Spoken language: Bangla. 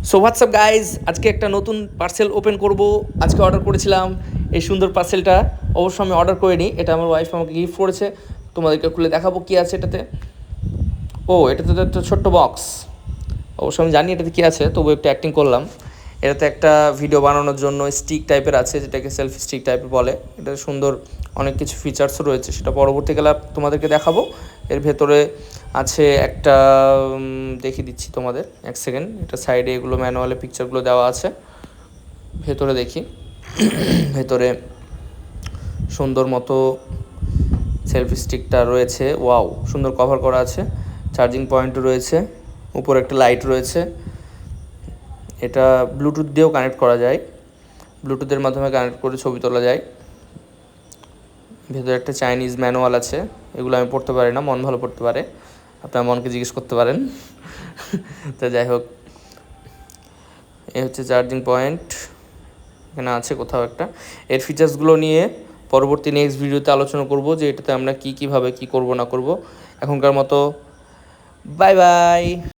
সো হোয়াটসঅ্যাপ গাইজ, আজকে একটা নতুন পার্সেল ওপেন করব। আজকে অর্ডার করেছিলাম এই সুন্দর পার্সেলটা। অবশ্য আমি অর্ডার করিনি, এটা আমার ওয়াইফ আমাকে গিফট করেছে। তোমাদেরকে খুলে দেখাবো কী আছে এটাতে। এটাতে তো একটা ছোট্ট বক্স। অবশ্য আমি জানি এটাতে কী আছে, তবু একটু অ্যাক্টিং করলাম। এটাতে একটা ভিডিও বানানোর জন্য স্টিক টাইপের আছে, যেটাকে সেলফি স্টিক টাইপের বলে। এটা সুন্দর অনেক কিছু ফিচার্সও রয়েছে, সেটা পরবর্তীকালে তোমাদেরকে দেখাবো। এর ভেতরে আছে একটা দেখিয়ে দিচ্ছি তোমাদের, এক সেকেন্ড। এটা সাইডে এগুলো ম্যানুয়ালে পিকচারগুলো দেওয়া আছে। ভেতরে দেখি, ভেতরে সুন্দর মতো সেলফি স্টিকটা রয়েছে। ওয়াও, সুন্দর কভার করা আছে। চার্জিং পয়েন্টও রয়েছে, উপরে একটা লাইট রয়েছে। এটা ব্লুটুথ দিয়েও কানেক্ট করা যায়, ব্লুটুথের মাধ্যমে কানেক্ট করে ছবি তোলা যায়। ভেতরে একটা চাইনিজ ম্যানুয়াল আছে, এগুলো আমি পড়তে পারি না, মন ভালো পড়তে পারে, আপনার মনকে জিজ্ঞেস করতে পারেন। তো যাই হোক, এ হচ্ছে চার্জিং পয়েন্ট, এখানে আছে কোথাও একটা। এর ফিচার্সগুলো নিয়ে পরবর্তী নেক্সট ভিডিওতে আলোচনা করব, যে এটাতে আমরা কীভাবে কী করব না করব। এখনকার মতো বাই বাই।